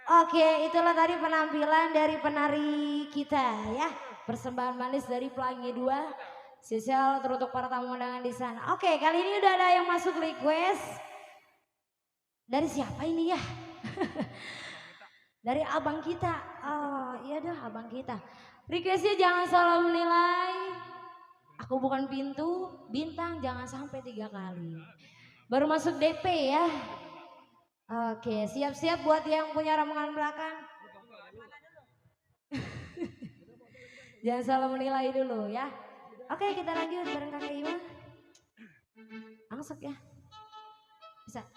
Oke, itulah tadi penampilan dari penari kita ya. Persembahan manis dari Pelangi 2. Spesial teruntuk para tamu undangan di sana. Oke, kali ini udah ada yang masuk request. Dari siapa ini ya? Dari abang kita. Oh, iya dah abang kita. Requestnya jangan salah menilai. Aku bukan pintu, bintang jangan sampai 3 kali. Baru masuk DP ya. Oke, siap-siap buat yang punya rombongan belakang. Jangan salah menilai dulu ya. Oke, kita lanjut bareng Kakak Ima. Angsek ya. Bisa.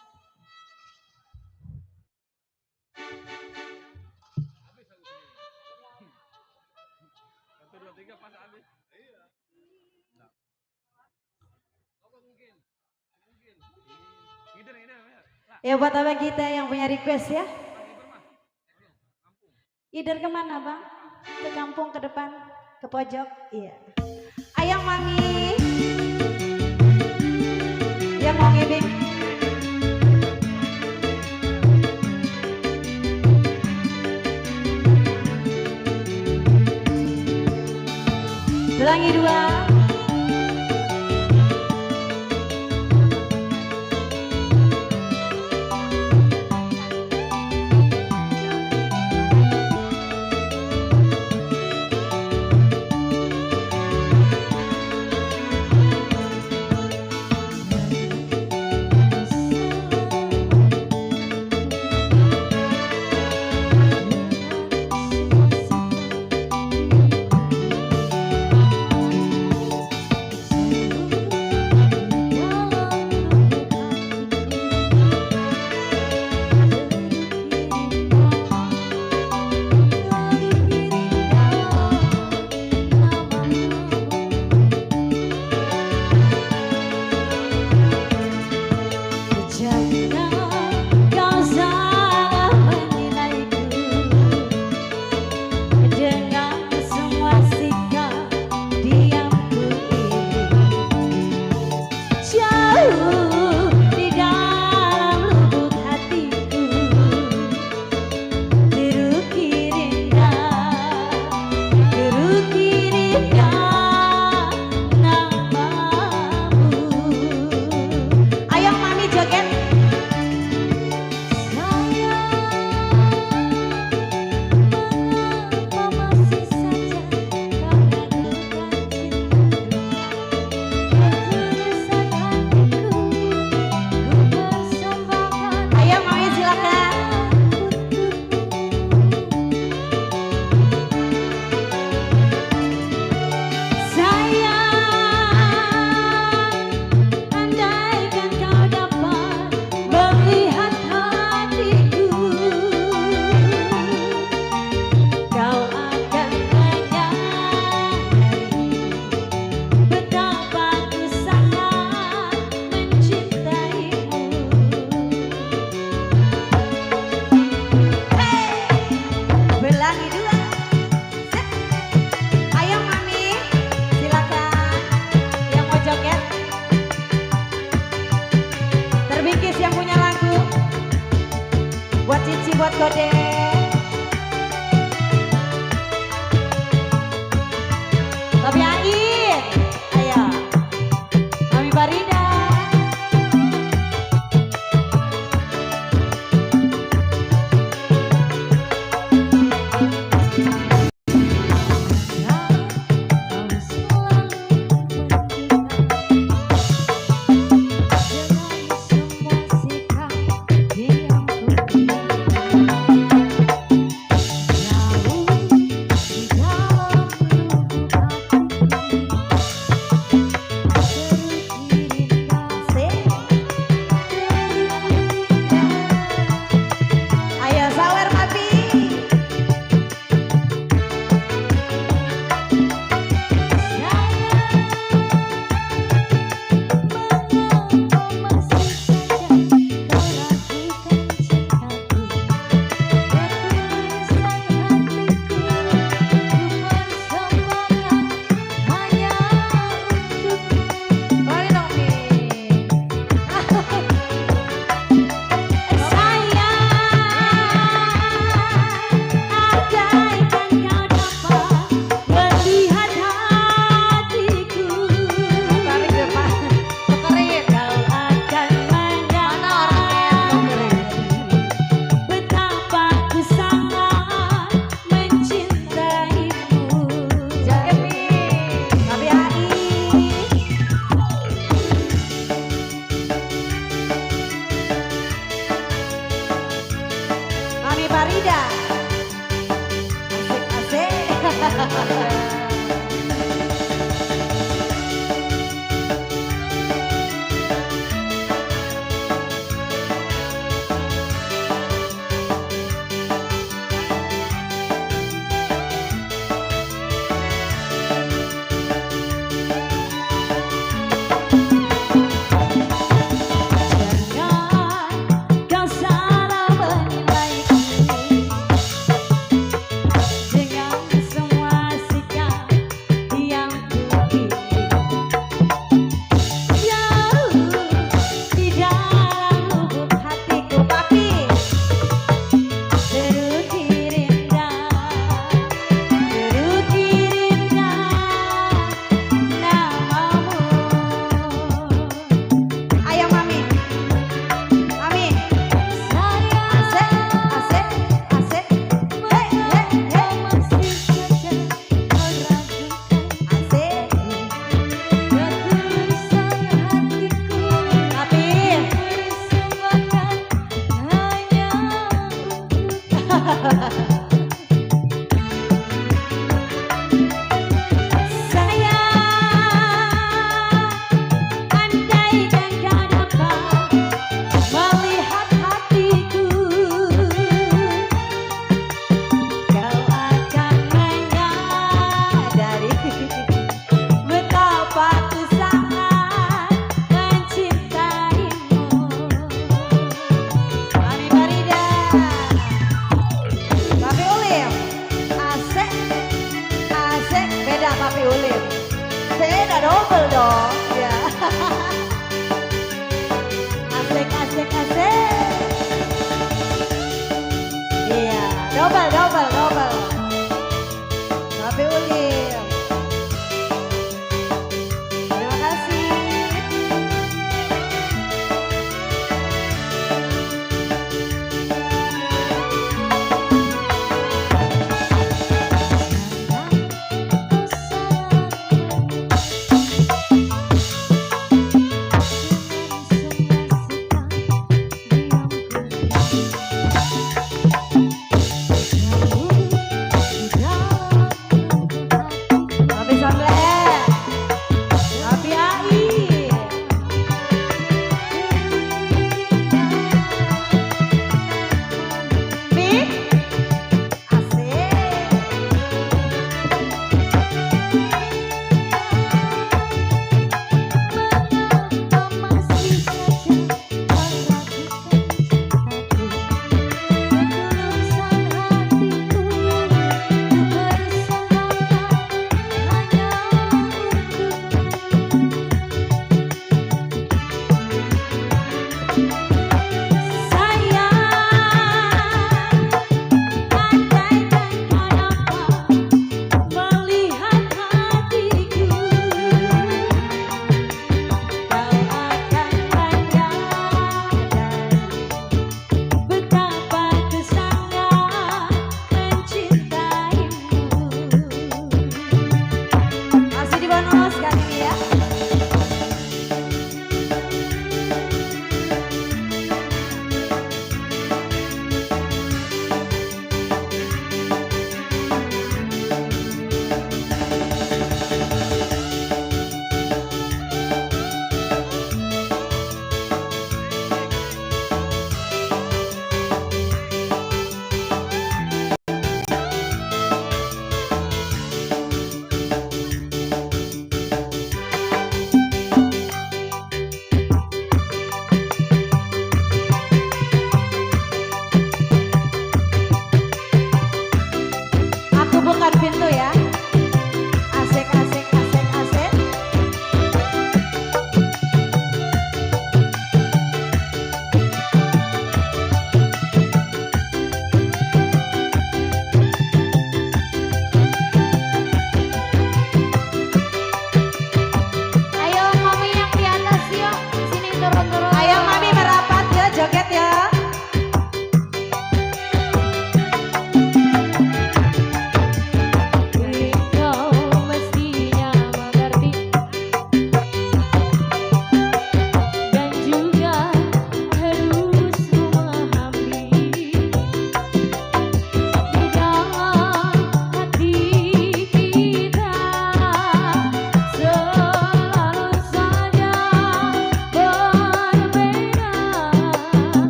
Ya buat abang kita yang punya request ya. Ider kemana bang? Ke kampung, ke depan, ke pojok. Iya. Ayang mami. Yang mau ngibing. Pelangi 2. Buat Cici, buat Gode. Tapi Ain, ayo. Mami Barida. Farida. Asik-asik. Dengan semua sikap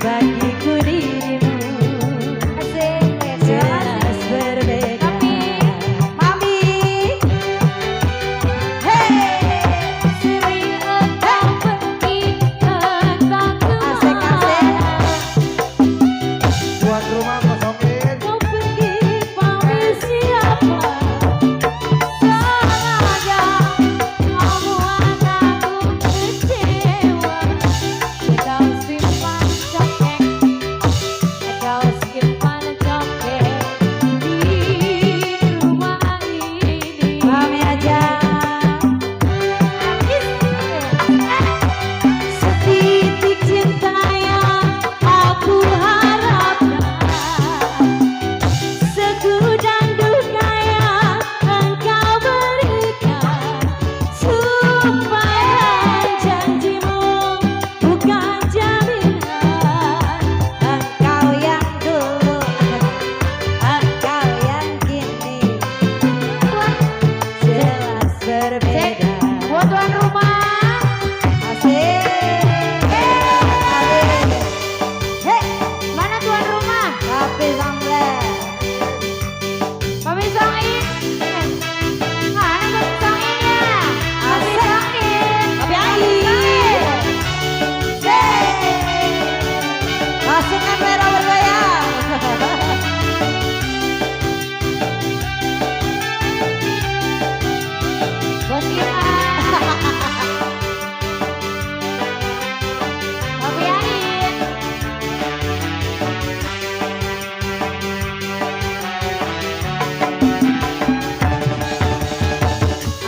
bagiku dirimu jelas berbeda. Mami, Sering engkau pergi tanpa asik-asik. Tuan rumah kosongin. kau pergi pamit siapa? Sengaja kau buat aku kecewa. Kau simpan cokek, kau simpan cokek di rumah ini. Mami aja. Setitik cinta yang aku harapkan, segudang duka yang engkau berikan. Sumpah janjimu bukan jaminan. Engkau yang dulu, engkau yang kini, jelas berbeda. Buat tuan rumah. Asik. Asik. Hei, Mana tuan rumah? tapi samble. Mami Songin. Mana Mami Songinnya? Mami Asik. Songin. Tapi air. Pasukan merah bergoyang. Bos Ina. Mami Ain.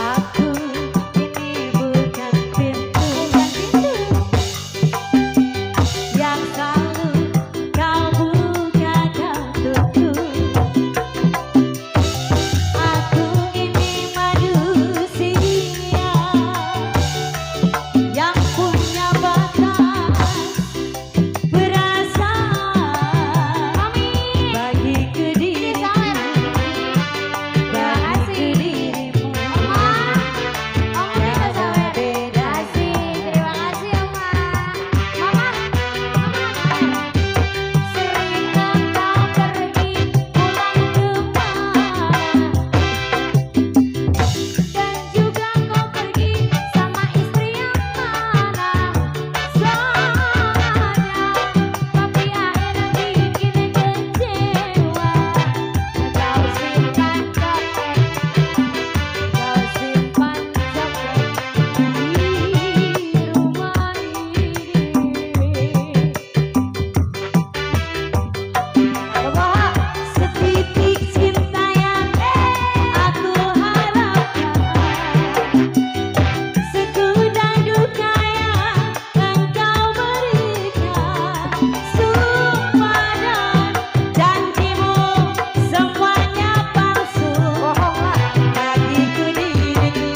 Aku ini bukan pintu yang selalu kau buka dan tutup. Aku ini manusia yang punya batas perasaan. Mami. Bagiku Ini dirimu, sawer. bagiku dirimu. Oma. Oma bisa sawer. Beda. Asik. Terima kasih Oma. Mama. Mama. Sering engkau pergi pulang kemana, dan juga kau pergi sama istri yang mana. Soalnya tapi akhirnya bikin kecewa. Kau simpan cokek, kau simpan cokek di rumah ini. Bahwa setitik cinta yang aku harapkan, segudang duka yang engkau berikan. Sumpah dan janjimu semuanya palsu. Bagiku dirimu,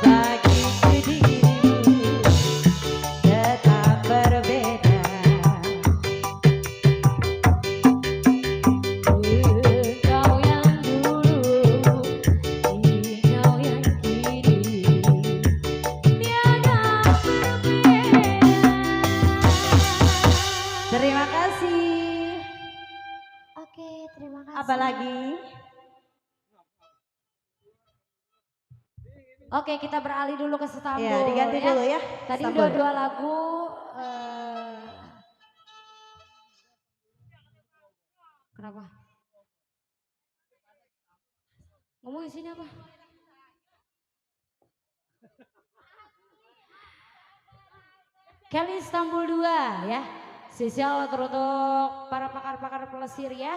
bagiku dirimu tetap berbeda. Kau yang dulu, kau yang kini, tiada berbeda. Terima kasih. Oke, terima kasih. Apa lagi? Oke, kita beralih dulu ke Setambul. Ya, diganti dulu ya. Tadi Setambul. udah dua lagu. Kenapa? Ngomong di sini apa? Kelly Istanbul 2 ya. Spesial untuk para pakar-pakar pelesir ya.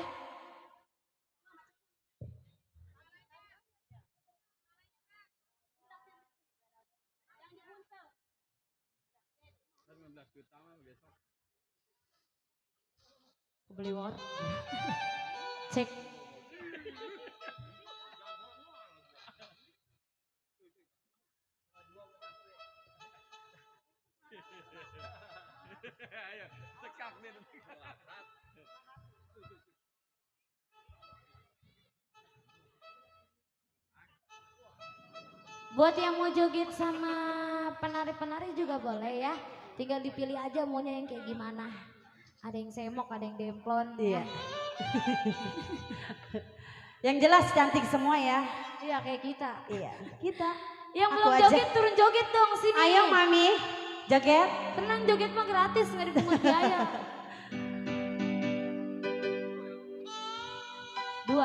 Beli banget. Cek. Ayo, cekak nih. Buat yang mau joget sama penari-penari juga boleh ya. Tinggal dipilih aja maunya yang kayak gimana. Ada yang semok, ada yang demplon. Iya. Yang jelas cantik semua ya. Iya kayak kita. Iya, kita. Yang Aku belum aja. joget turun joget dong sini. Ayo Mami, joget. Tenang joget mah gratis nggak dipungut biaya. 2.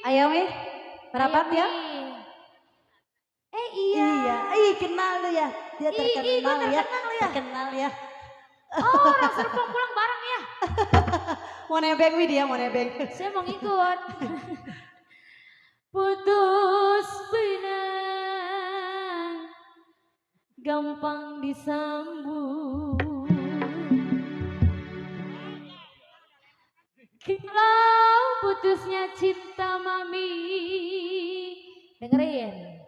Ayo Mi, merapat ya. Iya. Iya, ih kenal lu ya. Dia terkenal gue ya. terkenal ya. Terkenal ya. Oh, orang Serpong pulang bareng ya. Mau nebeng Mi dia, mau nebeng. Saya mau ngikut. Putus benang gampang disambung. Kalau putusnya cinta mami, dengerin.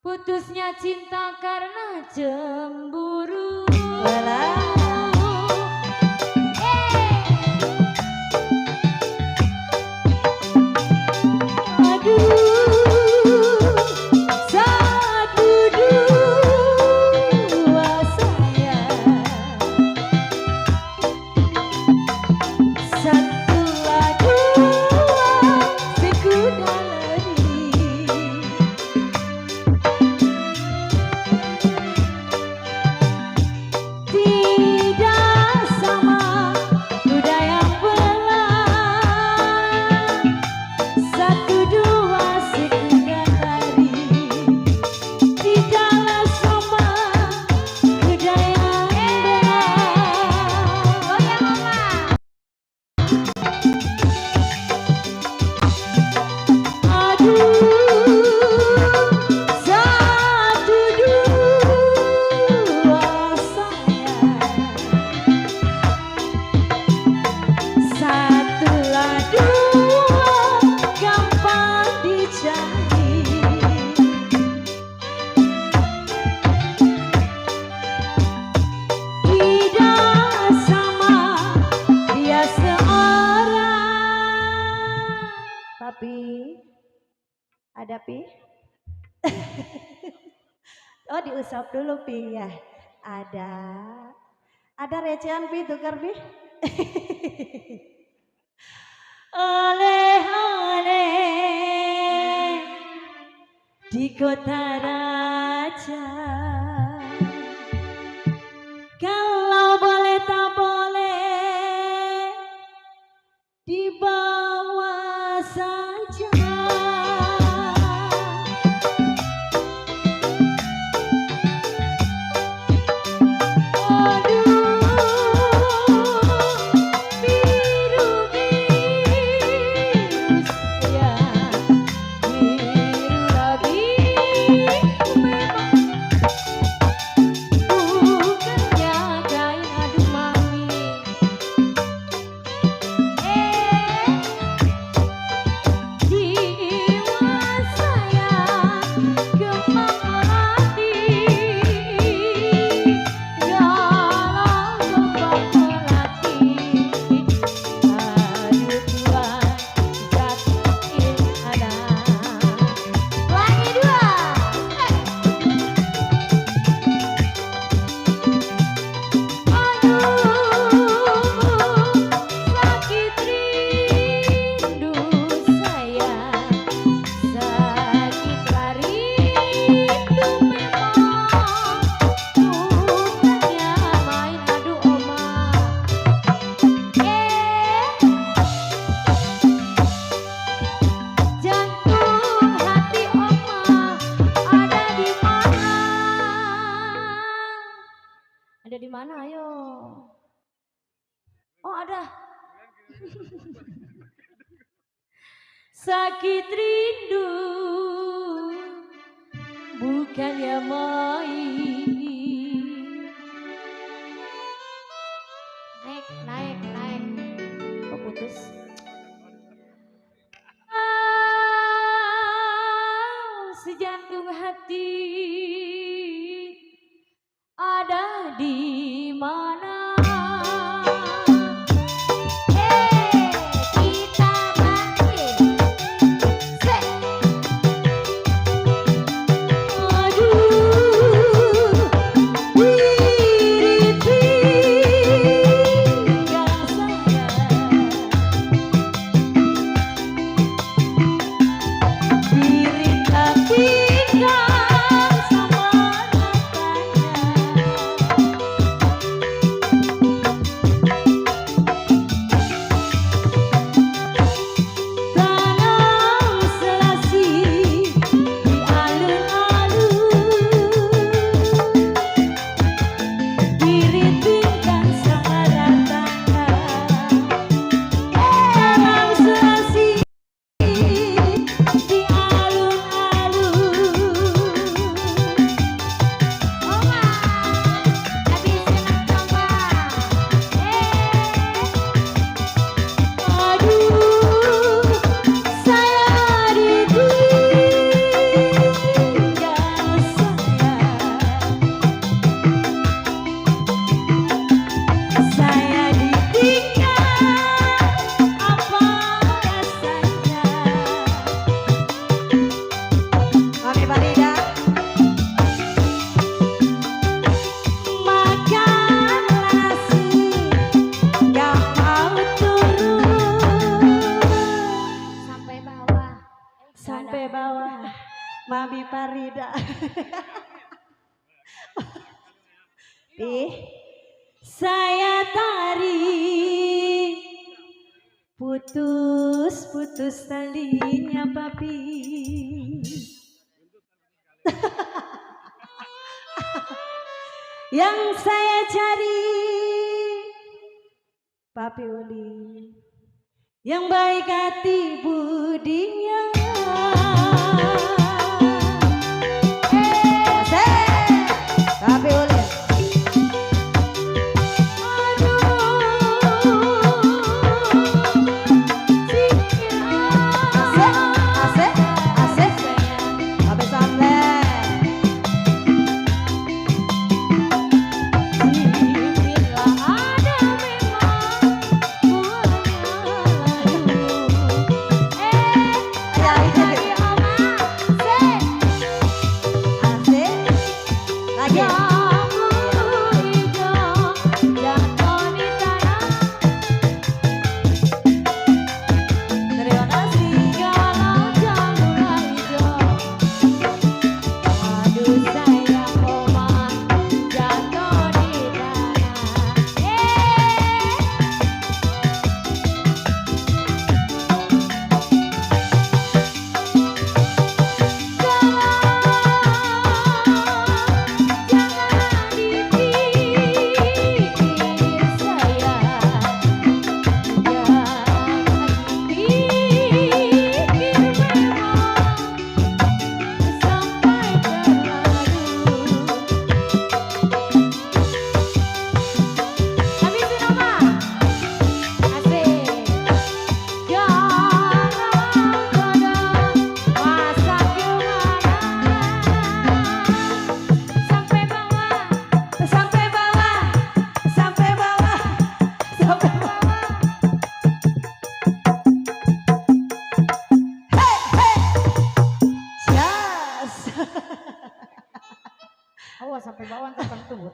Putusnya cinta karena cemburu. Ada Pi? Oh diusap dulu Pi ya. Ada recehan Pi, tukar Pi. Oleh-oleh di kota raja Oh ada. Sakit rindu bukannya main. Naik. Kok putus? Sejantung hati ada di mana? Kita bangkit. Aduh, wirid tinggal saya. Wirid tinggal sama tanam selasi di alun-alun. Wirid tinggal sama tanam selasi di alun-alun. Oma, habisin tambah. Aduh, saya ditinggal saya ditinggal apa rasanya? Mami Farida. Makan nasi gak mau turun sampai bawah. Sampai bawah. Mami Farida. Ih, Saya tarik putus talinya papi. Yang saya cari Papi Uli yang baik hati budinya. Papi Uli. Asik. Papi Samle. Asik. Lagi. Terima kasih. Aduh sayang koma jatuh di Awas sampai bawah terkentut.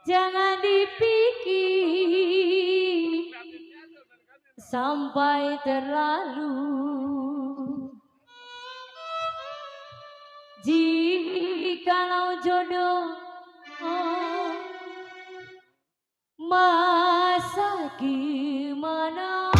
Jangan dipikir sampai terlalu. Jikalau jodoh masa gimana?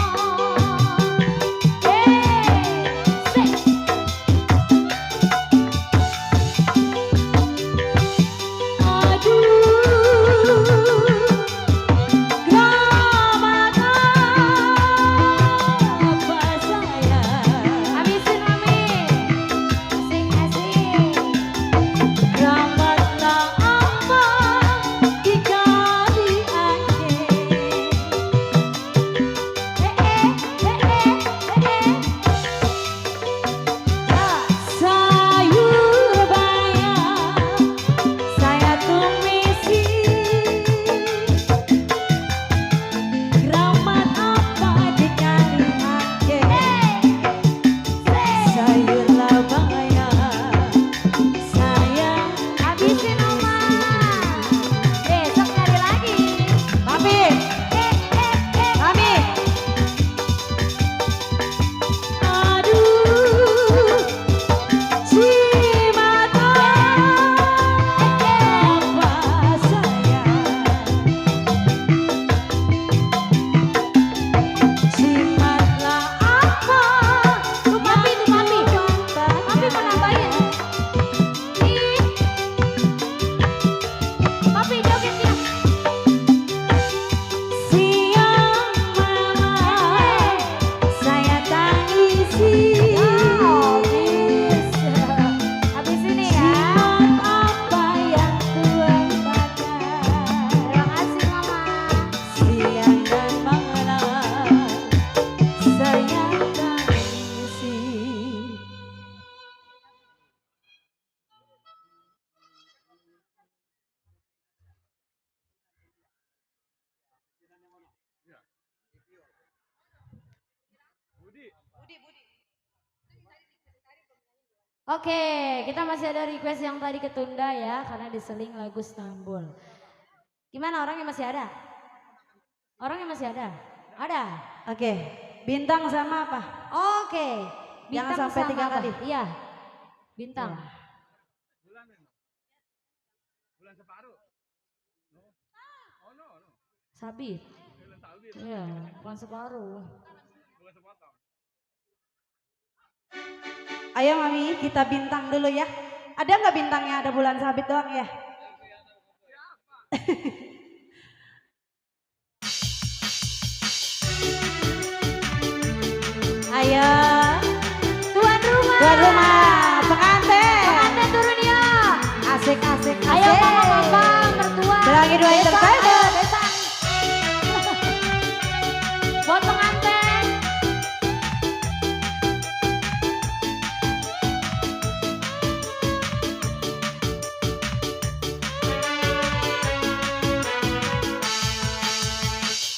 Oke, kita masih ada request yang tadi ketunda ya karena diseling lagu Istanbul. Gimana orangnya masih ada? Orangnya masih ada? Ada. Oke, bintang sama apa? Oke. Jangan sampai sama 3 apa? kali. Iya. Bintang. Iya. Bulan separuh. Oh no. Sabit. Bulan sabit. Iya, bukan separuh. Bulan sepotong. Ayo Mami, kita bintang dulu ya. Ada nggak bintangnya? Ada bulan sabit doang ya? Ayo, Tuan rumah. tuan rumah, pengantin. Pengantin turun ya. Asik, asik, asik. Ayo mama-mama, mertua. Selagi dua Besan, entertainer. besan. Buat pengantin.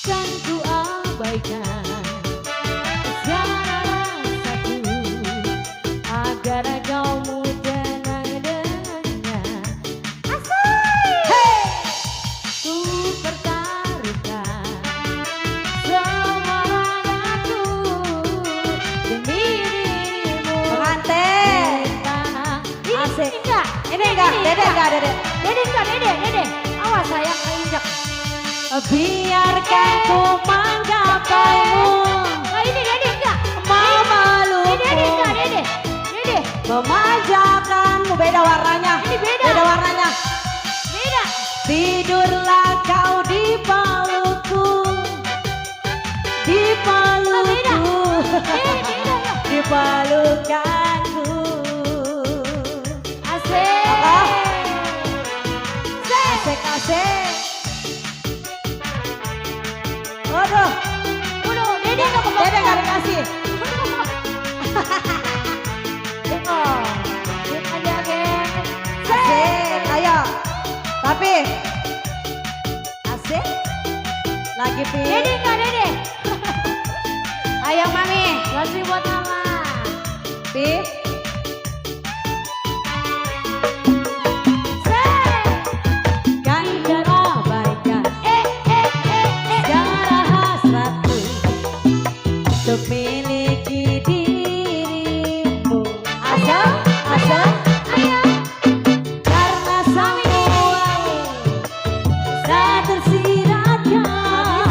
Kan ku abaikan segala rasaku agar kau tenang dengan asik. Ku pertaruhkan semua ragaku demi dirimu. Pengantin. Asik. Ini enggak, dede enggak, dede. Dede. Awas sayang keinjak. Biarkan ku menggapaimu. Nah ini dede enggak? Memelukmu. Dede. Memanjakanmu. Beda warnanya. Ini beda. Beda warnanya. Beda. Tidurlah kau di pelukku. Di pelukku. Beda. Di pelukanku. Asik. Apa? Asik, asik. Waduh, Udah, dede enggak apa-apa. dede gak dikasih. Oh, kita jaget. Asik, ayo. Tapi asik. Lagi Pi. Dede enggak, Dede? Ayo Mami. Kasih buat mama. Pi. Kan ku abaikan segala hasratku untuk miliki dirimu. Asal, asal. Karena semua tak tersiratkan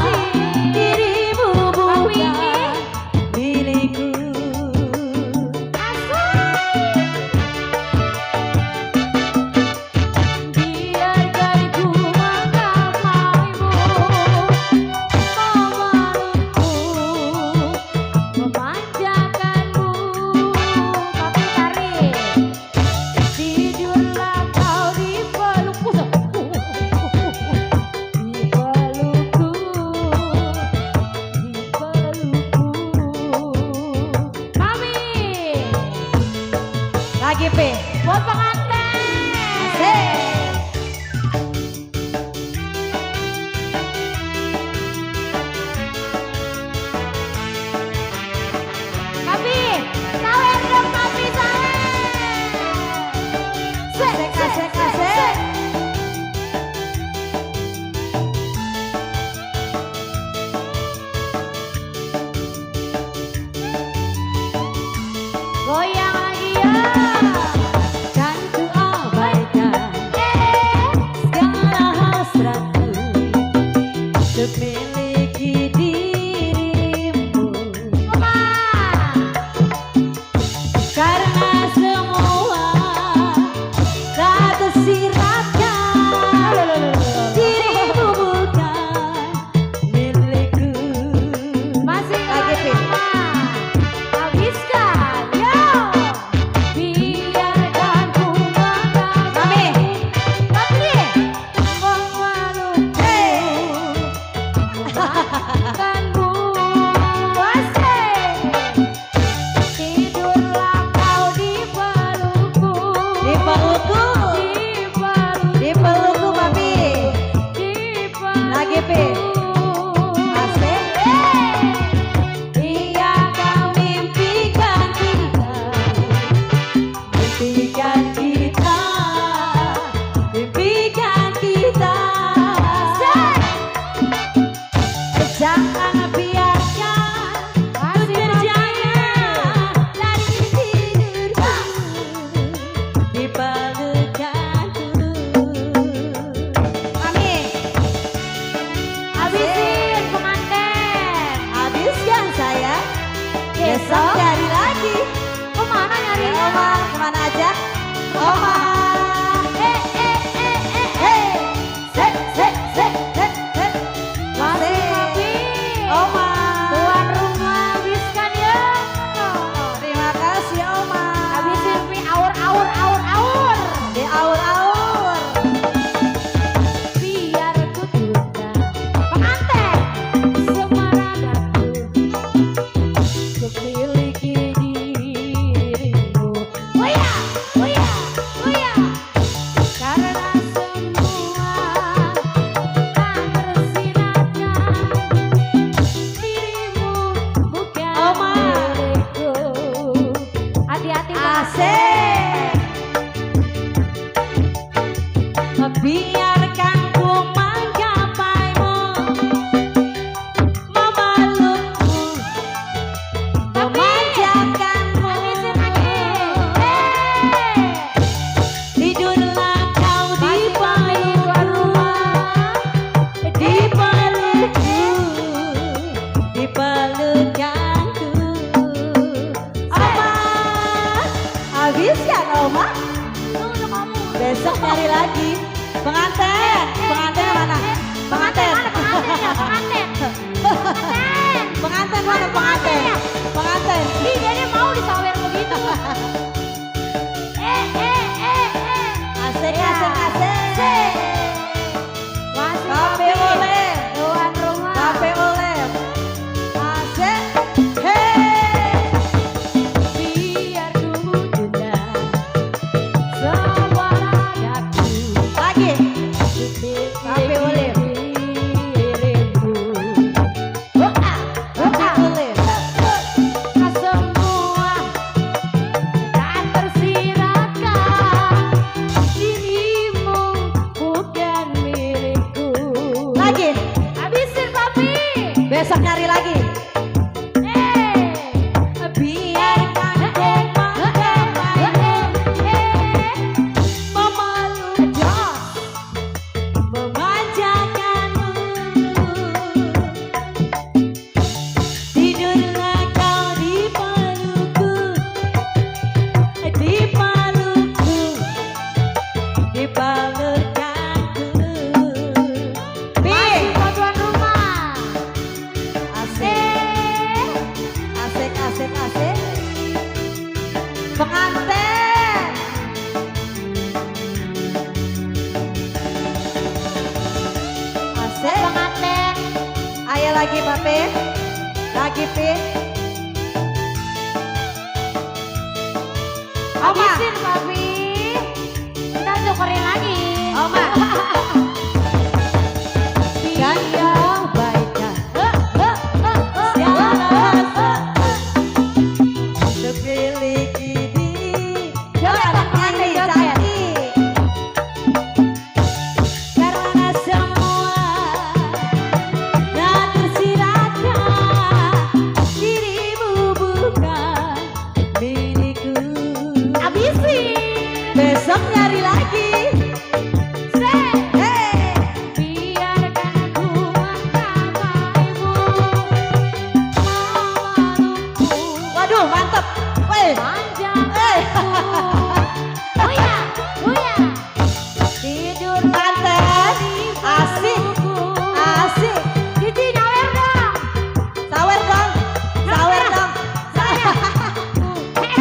dirimu bukan milikku. Biarkan ku menggapaimu, memelukmu, memanjakanmu. Tidurlah kau di pelukku, di pelukku, di pelukanku. Oma, habis kan Oma? Besok nyari lagi. Pengantin, pengantin mana? Pengantin. Pengantin mana pengantin? Pengantin. Ih, dia mau disawer begitu. Asik, asik, asik. Masih Kafe oleh, tuan rumah. kafe oleh. Asik. Hey. Biar ku tunda semua ragaku. Lagi. Kafe oleh. Kafe oleh. Semua tak tersirakan, dirimu bukan milikku. Lagi. Habisin papi. Besok nyari lagi. Biarkan ku menggapaimu, memelukmu, memanjakanmu. Tidurlah kau di pelukku, di pelukku, di pelukanku. Masih kau tuan rumah. Asik, asik, asik, asik. Pengantin. Asik. Pengantin. Ayo lagi Papi. Lagi Pi. Oma. Habisin papi. Ntar tukerin lagi. Oma. Dan kau baikkan segala memiliki diri. Joget, nyanyi, cantik. Karena semua tak tersirakan, dirimu bukan milikku. Habisin. Besok nyari lagi. Hey. Biarkan ku menggapaimu, memelukku, Waduh, mantap. Woi. manjakanku. Buya, buya. Tidur Mantan. Asik. Asik. Cici nyawer dong. Sawer dong. Sawer dong.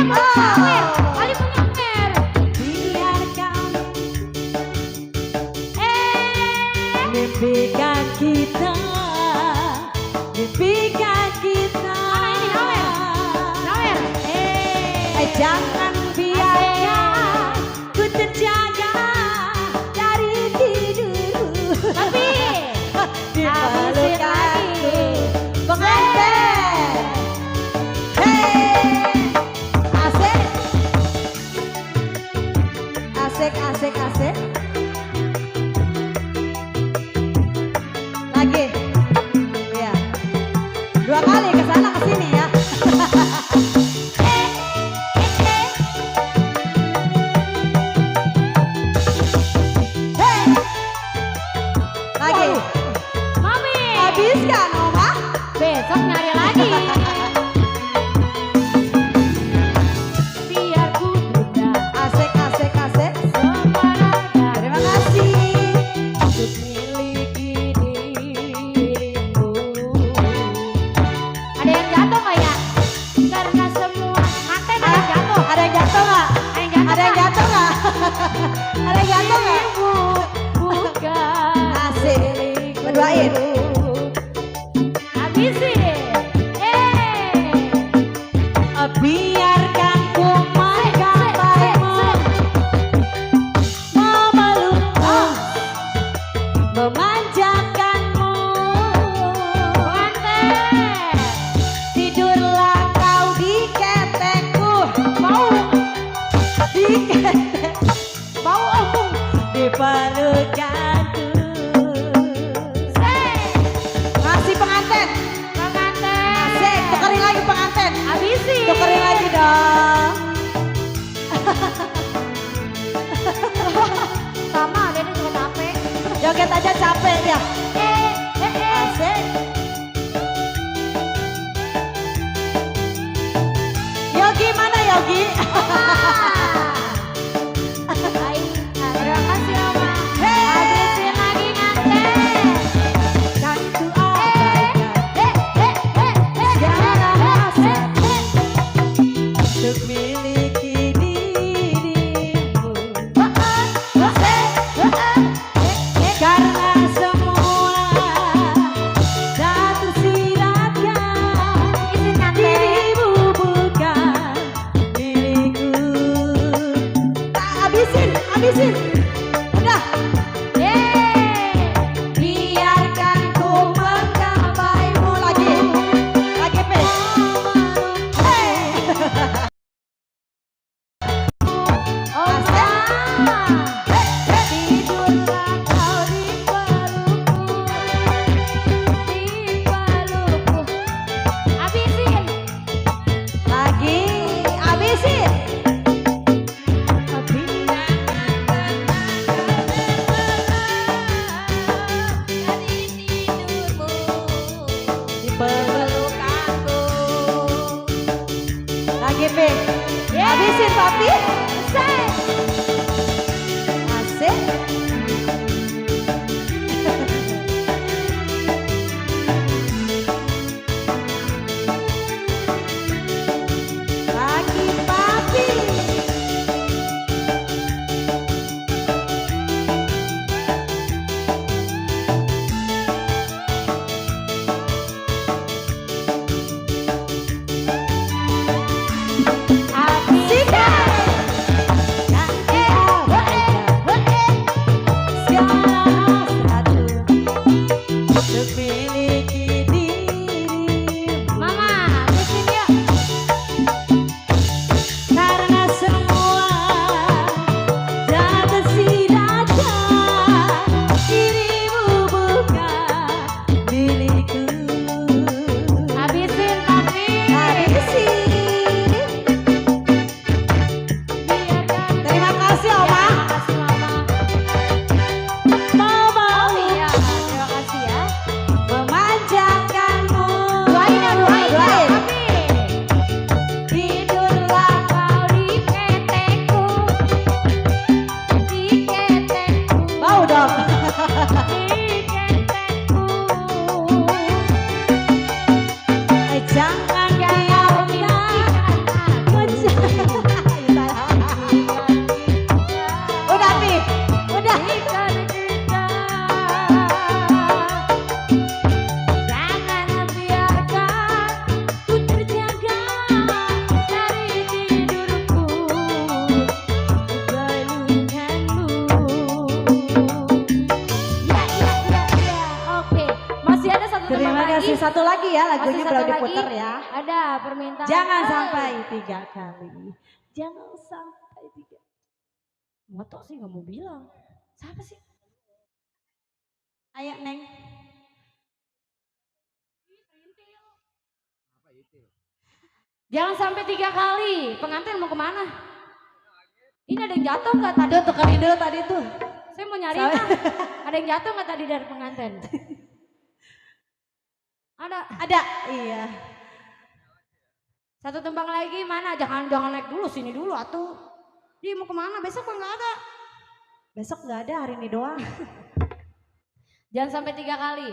Mau sawer. Kali punya mer. Biarkan mimpikan kita. Mimpikan kita. Mana ini, Sawer? Jangan biarkan ku terjaga dari tidur. Tapi Di habisin pelukanku. lagi. Pengantin. Hey. Asik. Asik, asik, asik. Lagi. Ya. 2 kali pelukanku. Masih pengantin. Asik, tukerin lagi pengantin. Habisin. Tukerin lagi dong. Sama, Dede juga capek. Joget aja capek ya. Asik. Yogi mana Yogi? Baik, terima kasih Oma. Hey. Habisin lagi nganten. Kan ku abaikan segala hasrat untuk miliki dirimu. Karena semua tak tersiratkan, dirimu bukan milikku. Habisin. Udah. Biarkan ku menggapaimu lagi. Lagi, Pe. Hey. Tidurlah kau di pelukku. Habisin. Lagi, habisin. Di pelukanku. Lagi, Pe. Habisin, Papi. Asik. Lagi, Papi. Mama, habisin yuk. Karena semua tak tersiratkan, dirimu bukan milikku. Habisin tapi. Habisin. Terima kasih Oma. Makasih Mama. Mama Oh iya, terima kasih ya. memanjakanmu. Doain ya, doain. Doain. Tidurlah kau di ketekku. Di ketekku. Mau dong. Di ketekku. Jangan Jangan biarkan. Udah Pi, udah. Jangan biarkan ku terjaga dari tidurku pelukanmu. Ya. Oke, masih ada satu teman Terima lagi. kasih. Satu lagi ya, Masih lagunya satu belum lagi. diputar ya. Ada permintaan. Jangan sampai 3 kali. Jangan sampai 3. Moto sih nggak mau bilang. Siapa sih? Ayo Neng. Jangan sampai 3 kali. Pengantin mau kemana? Ini ada yang jatuh nggak tadi? Aduh, tukerin dulu tadi tuh. Saya mau nyari Sampai- Bang. Ada yang jatuh nggak tadi dari pengantin? Ada. Ada. Iya. Satu tembang lagi mana? Jangan naik dulu, sini dulu atuh. Dia mau kemana? Besok kan nggak ada. Besok nggak ada, hari ini doang. Jangan sampai 3 kali.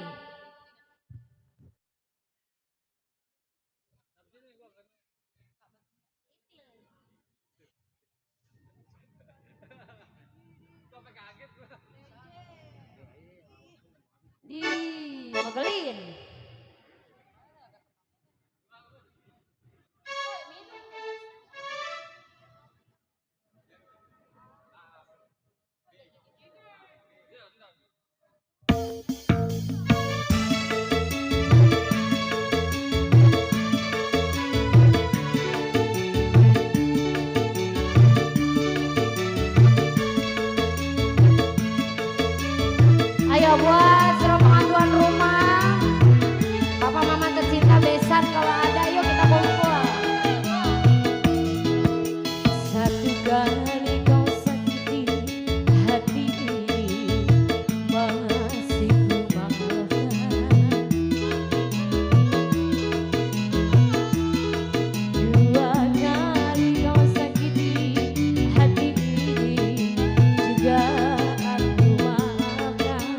Di megelin. ya buat serombongan tuan rumah. Papa mama tercinta besan kalau ada yuk kita kumpul. Satu kali kau sakiti hati ini masih ku maafkan. Dua kali kau sakiti hati ini juga aku maafkan.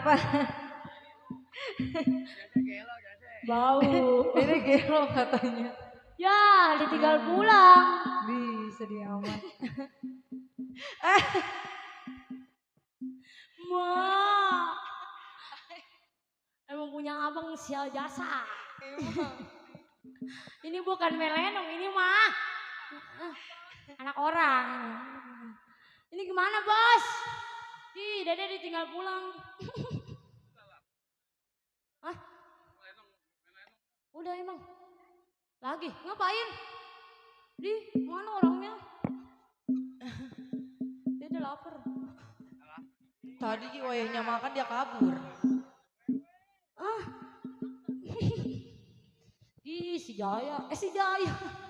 kenapa? Bau. Ini gelo katanya. Ya, ditinggal pulang. Sedih amat. Wah. Emang punya abang sial jasa. Ini bukan melenong, ini mah anak orang. Ini gimana bos? Ih, dede ditinggal pulang. Hah? Udah emang. Lagi ngapain? Di mana orangnya? Dede lapar. Tadi wayahnya makan dia kabur. Ah. Ih, si Jaya. Si Jaya.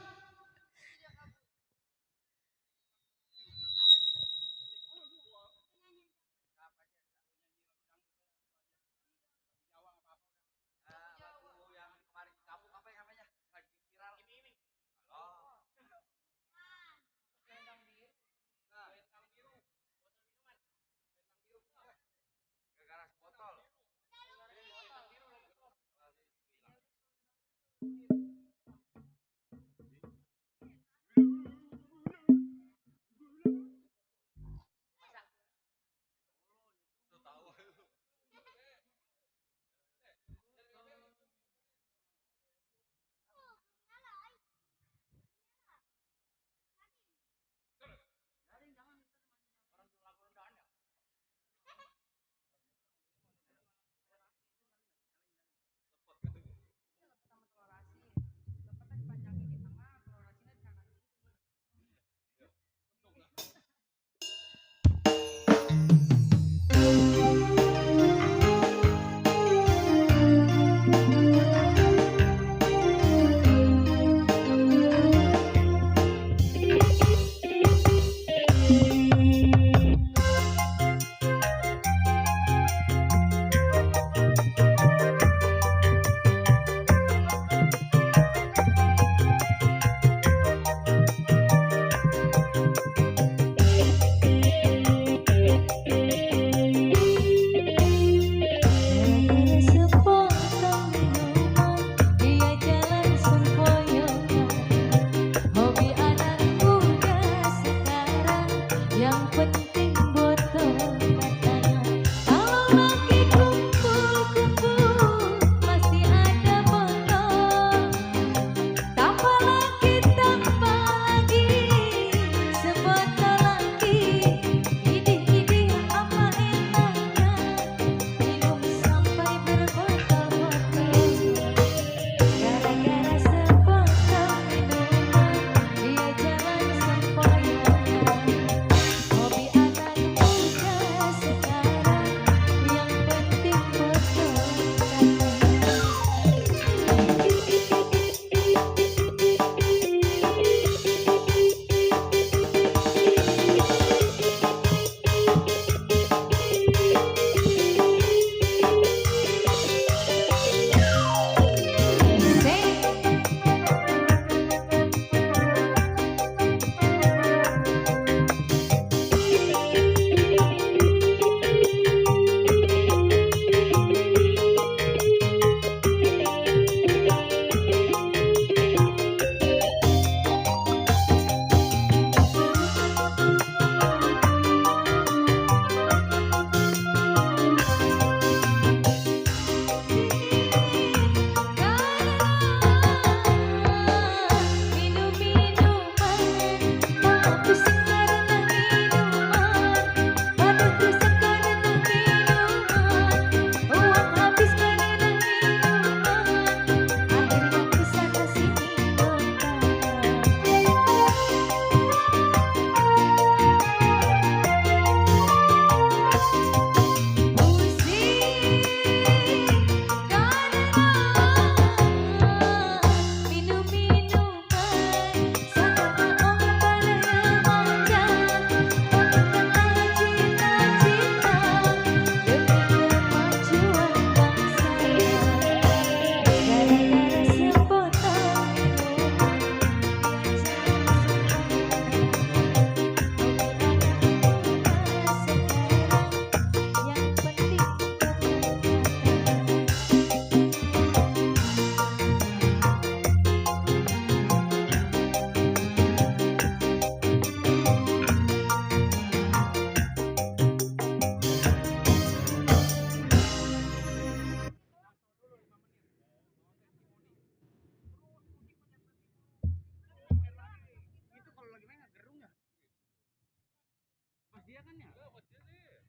makanannya. Enggak, buat dia deh.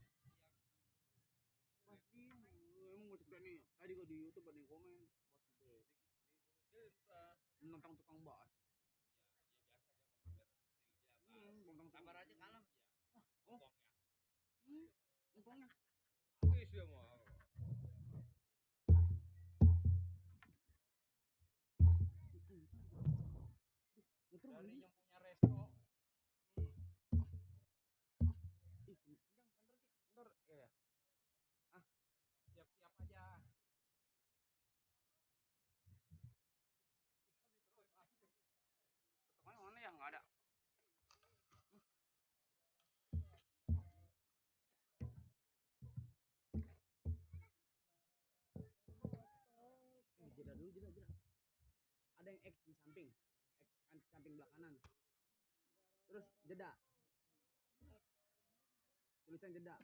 Pasti emang gue suka nih. Tadi gua di YouTube ada yang komen buat dia. Menantang tukang bas. Sabar aja kalem ya. Oh. Untungnya. Wis dia mau. Dari yang punya resto. Kantor ya. Ah, siap-siap aja. Ketemuan mana yang nggak ada? Jeda dulu, jeda. Ada yang X di samping, X samping belah kanan. Terus jeda. Tulisan jeda.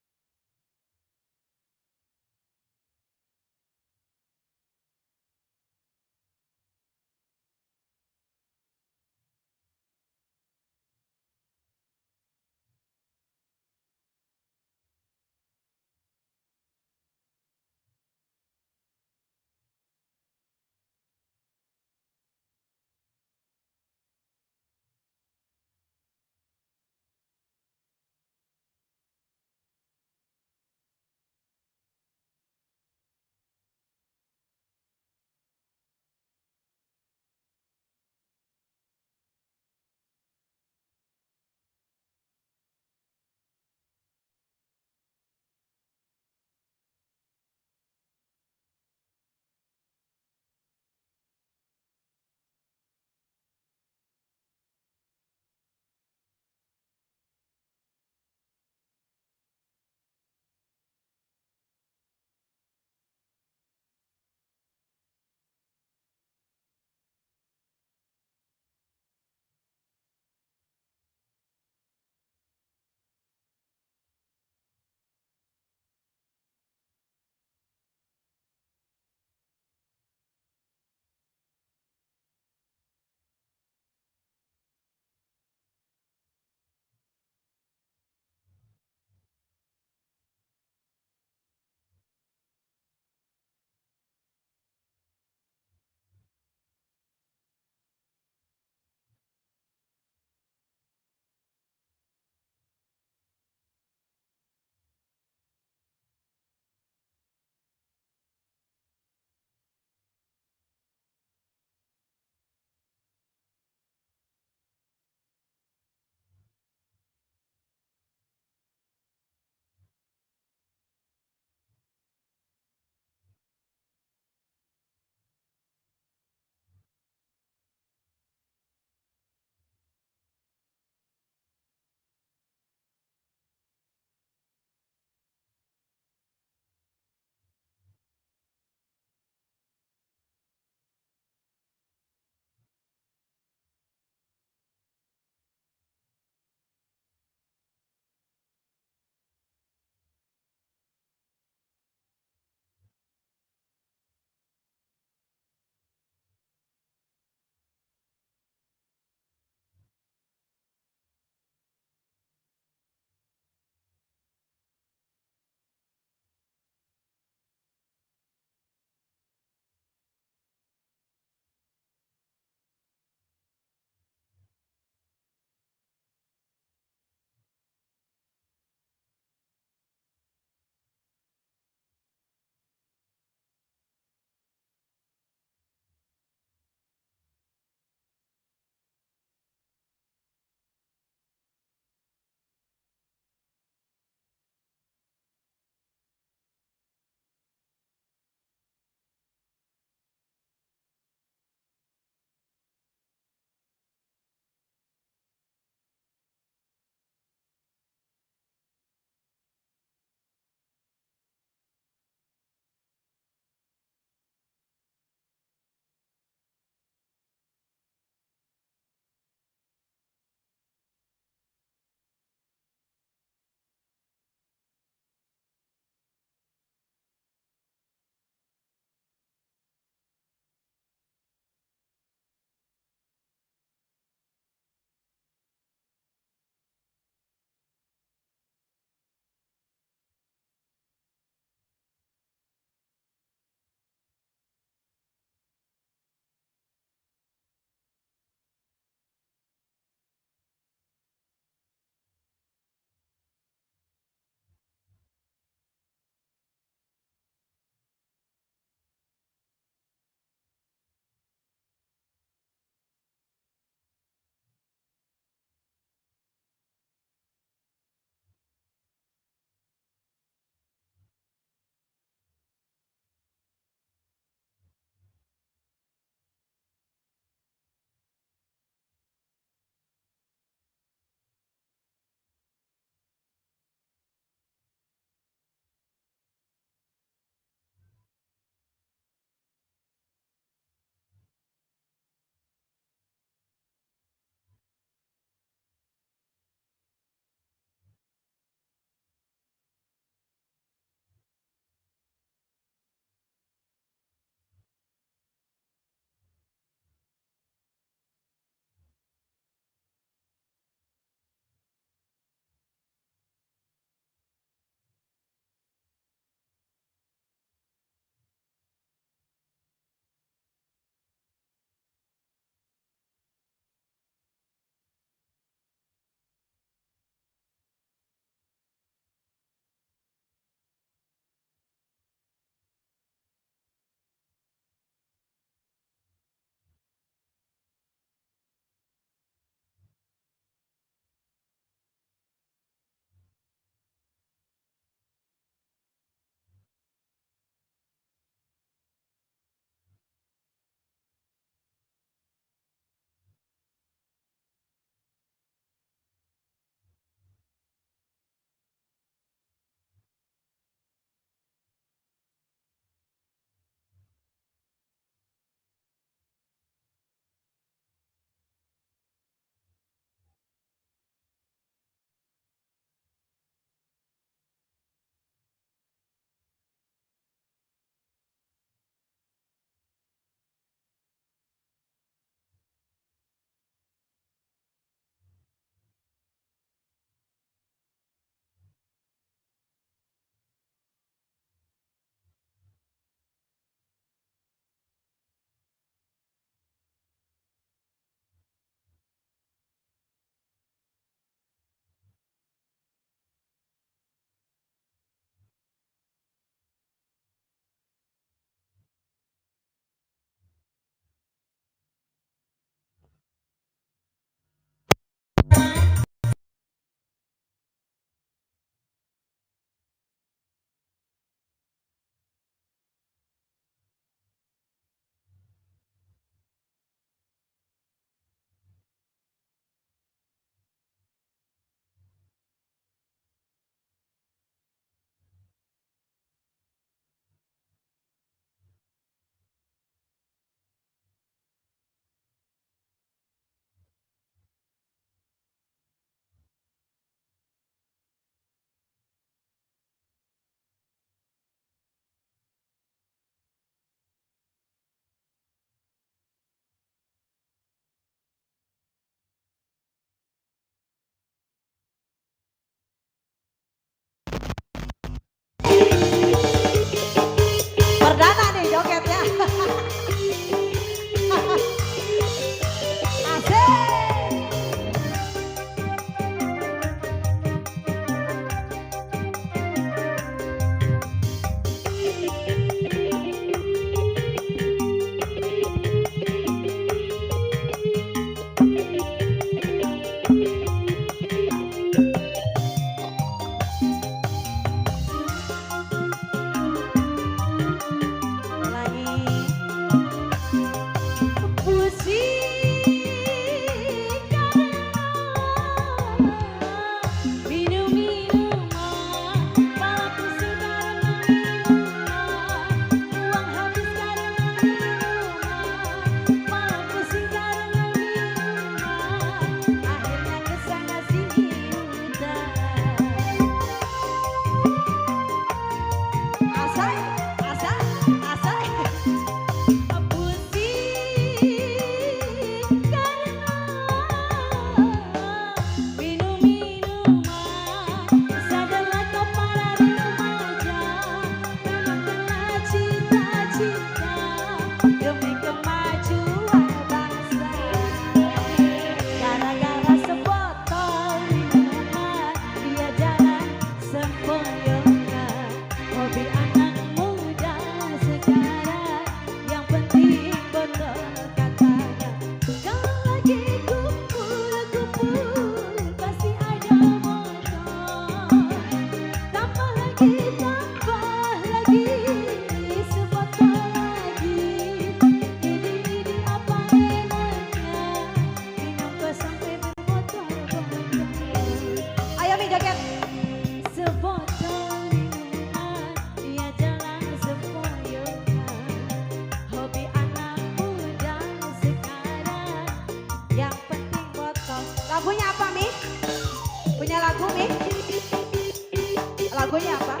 Lagunya apa?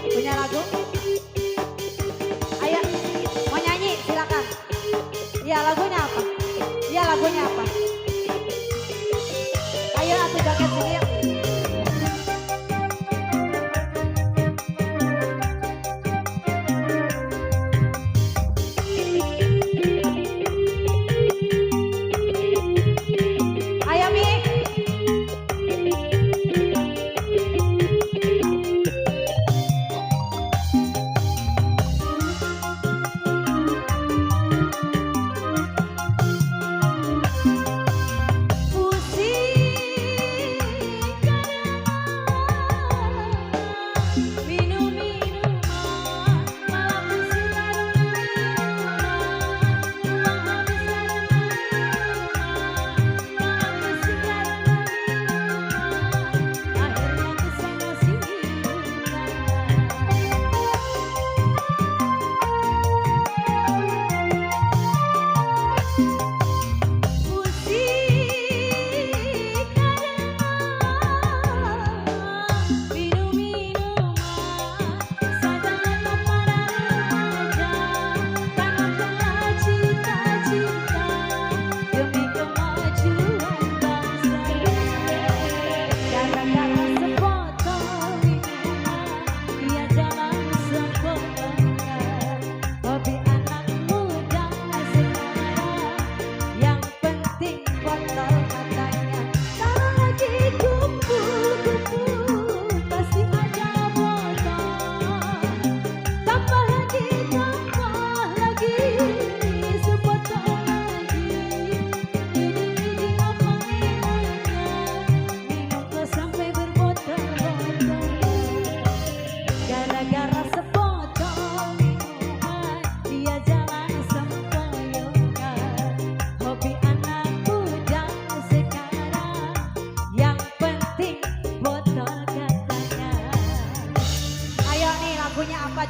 Punya lagu? Ayo, mau nyanyi silakan. Iya lagunya apa? Iya lagunya apa? Ayo aku joget sini yuk. Ayo Mi.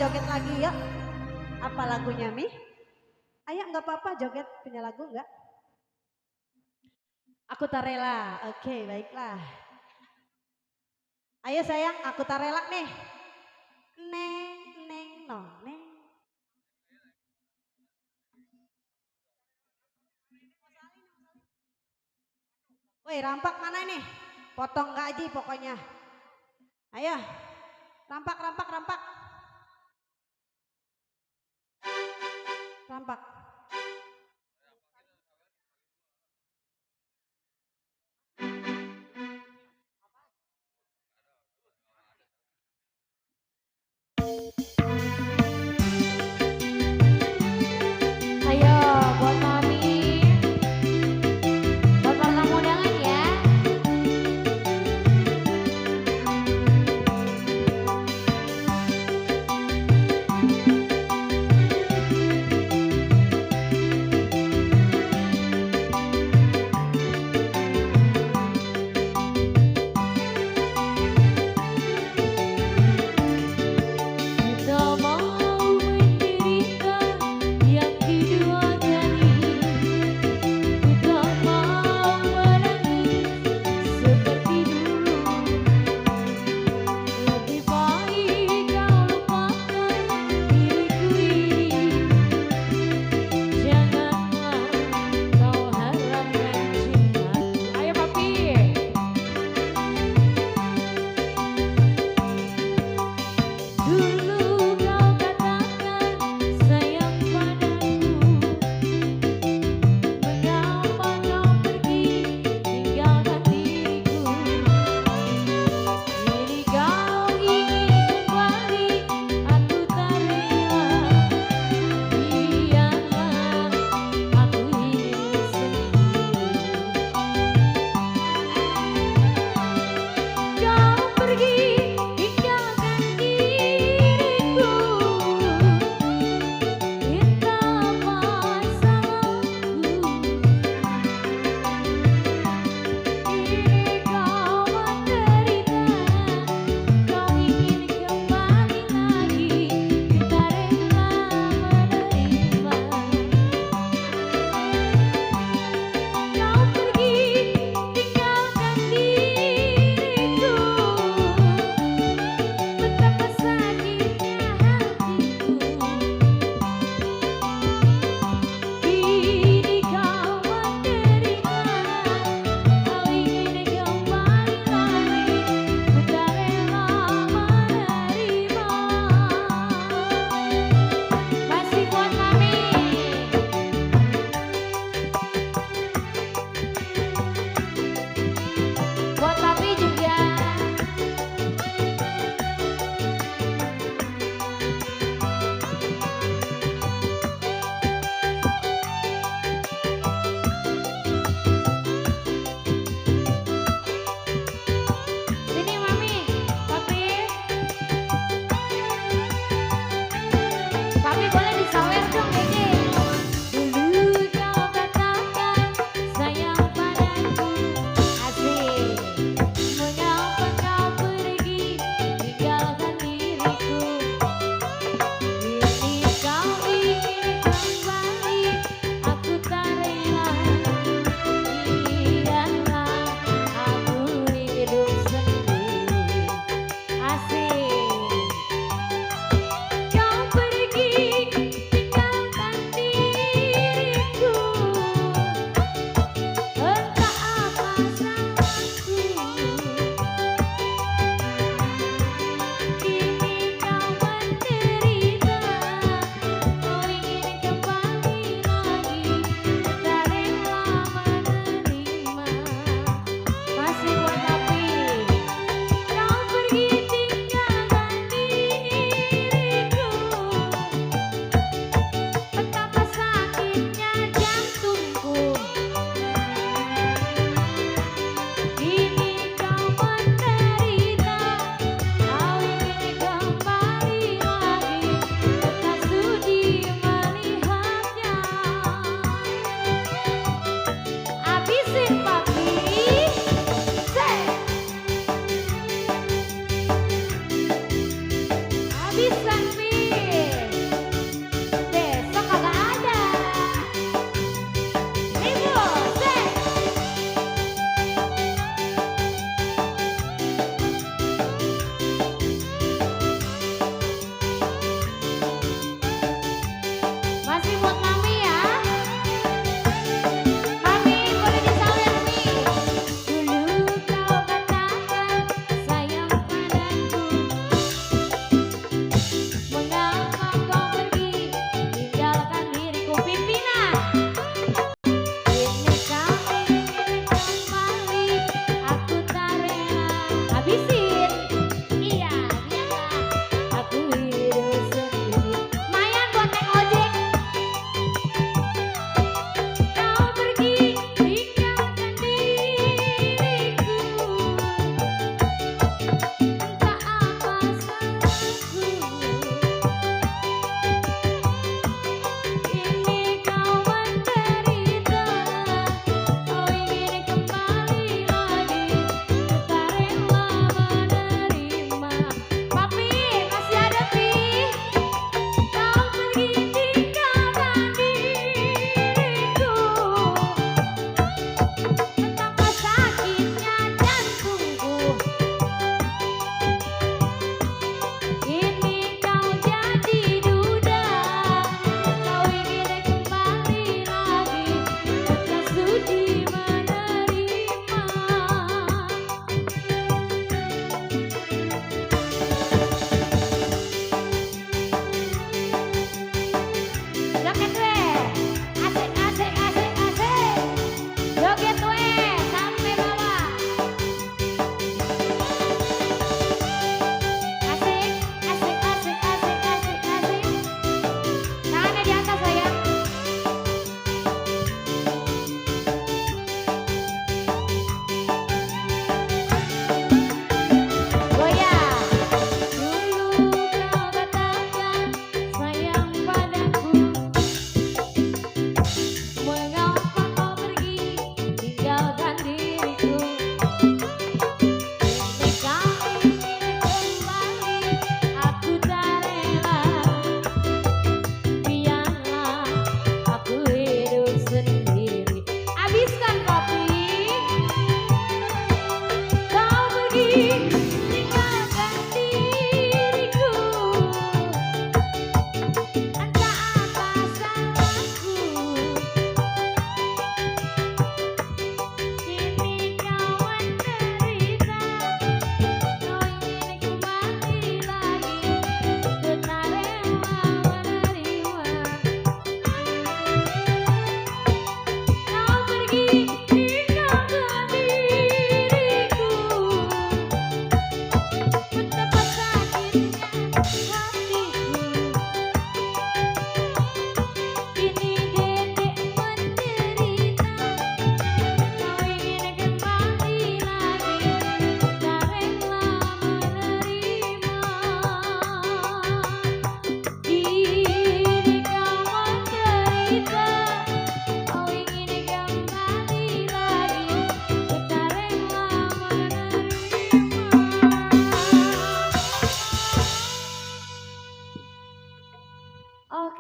Joget lagi yuk. Apa lagunya Mi? Ayo nggak apa-apa joget, punya lagu nggak? Aku tak rela. Oke, baiklah. Ayo sayang, aku tak rela nih. Neng, neng, no, neng. Woi, rampak mana ini? Potong gaji pokoknya. Ayo, rampak, rampak, rampak. Rampak. Ayo buat mami, buat para tamu undangan ya.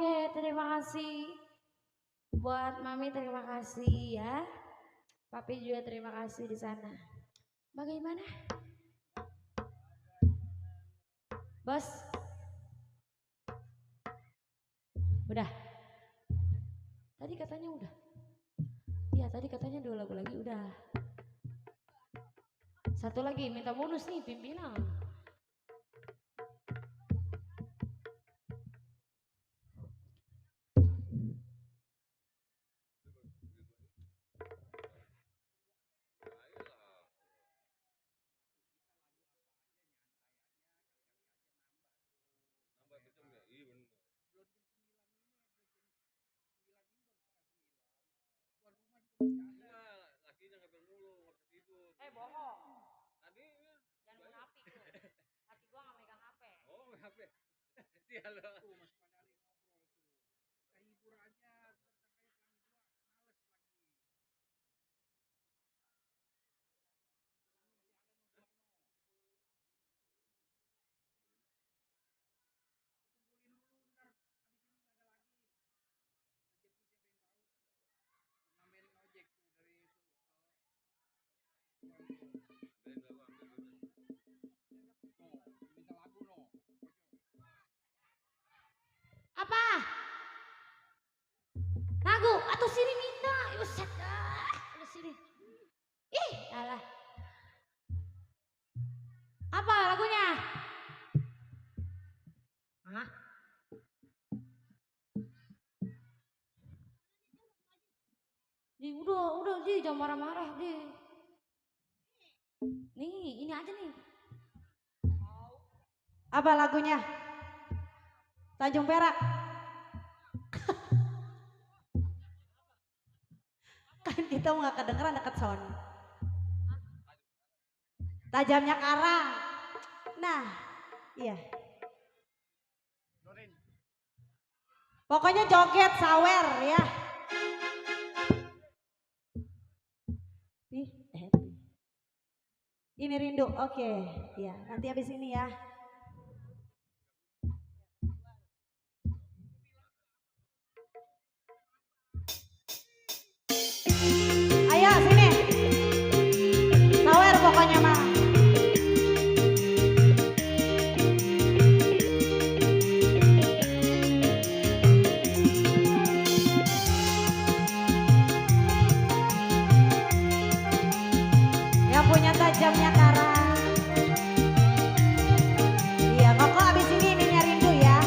Oke, terima kasih buat Mami, terima kasih ya. Papi juga terima kasih di sana. Bagaimana? Bos. Udah. Tadi katanya udah. Iya tadi katanya 2 lagu lagi udah. Satu lagi minta bonus nih pimpinan. Bohong. Tadi jangan munafik tuh. Hati gua nggak megang HP. Oh, HP. Sial lo. Tuh masih pada ada yang ngobrol tuh. Kayak hibur aja, tersangkanya pelangi gua males lagi. Kumpulin dulu ntar habis ini nggak ada lagi. Rezeki siapa yang tahu. Nambahin ojek tuh dari itu minta lagu no. Apa? Lagu atau sini minta. Yuset dah. Udah sini. Ih, alah. Apa lagunya? Hah? Udah, jangan marah-marah, Di. Nih, ini aja nih. Apa lagunya? Tanjung Perak. Kan kita nggak kedengeran dekat sound. Tajamnya karang. Nah, iya. Pokoknya joget sawer ya. Ini rindu, oke. Ya, nanti habis ini ya. Ayo sini. Sawer pokoknya mah. Yang punya tajamnya karang. Iya, Koko abis ini ininya rindu ya.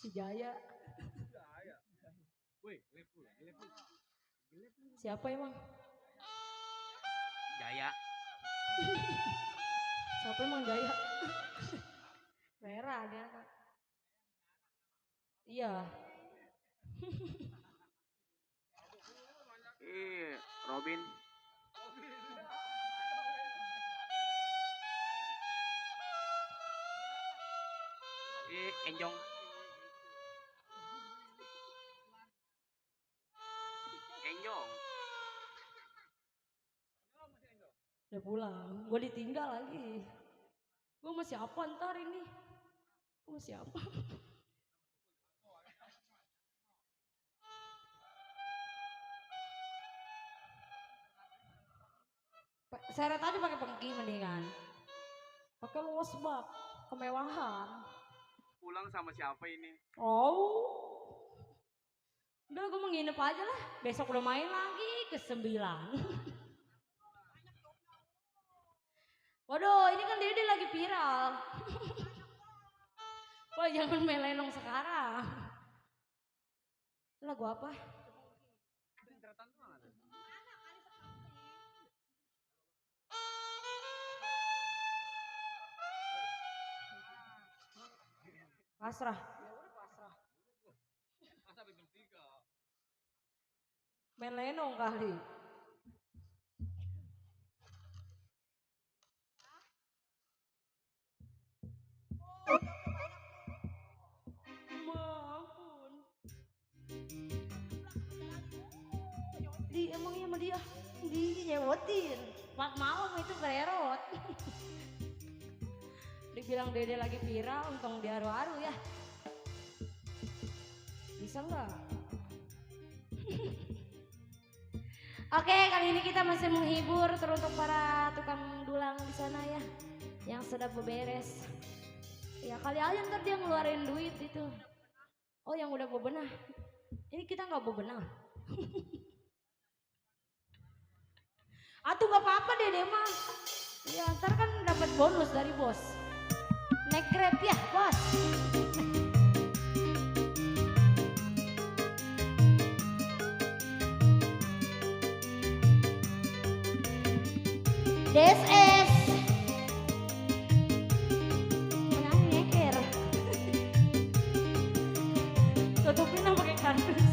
Si Jaya. Woi, lepul. Siapa emang? Jaya. Siapa emang Jaya? Vera dia kan. Iya. Robin. Enjong. Udah pulang. Gue ditinggal lagi. Gue masih apa ntar ini? Gue masih apa? Seret aja pakai pengki mendingan. Pakai luas bak, kemewahan. Pulang sama siapa ini? Oh, udah gue mau nginep aja lah. Besok udah main lagi ke 9. Waduh, ini kan Dede lagi viral. Wah, jangan main lenong sekarang. Lagu apa? Pasrah. Main lenong kali. Maafun. Emangnya sama dia? Nyewotin. Pak malam itu kererot. Dibilang Dede lagi viral, untung dia haru-haru ya. Bisa nggak? Oke, kali ini kita masih menghibur teruntuk para tukang dulang di sana ya, yang sedang beberes. Ya kali aja ntar dia ngeluarin duit itu. Oh yang udah bebenah. Ini kita nggak bebenah. Atuh nggak apa-apa Dede mah. Ya ntar kan dapat bonus dari bos. Naik Grab ya bos. This is menang nyeker. Tutupin lah pakai kardus.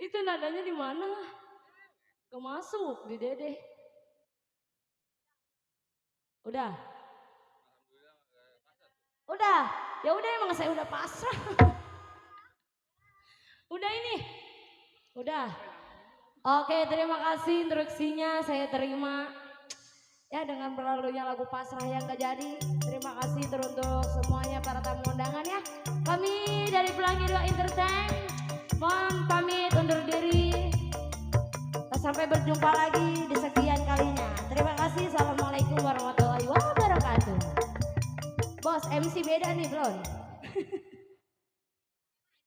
Itu nadanya di mana? Gak masuk di Dede. Udah. Udah. Ya udah emang saya udah pasrah. Udah ini. Udah. Oke, terima kasih instruksinya saya terima. Ya dengan berlalunya lagu pasrah yang gak jadi. Terima kasih teruntuk semuanya para tamu undangan ya. Kami dari Pelangi 2 Entertain mohon pamit undur diri. Sampai berjumpa lagi di sekian kalinya. Terima kasih. Assalamualaikum warahmatullahi wabarakatuh. Bos MC beda nih belum?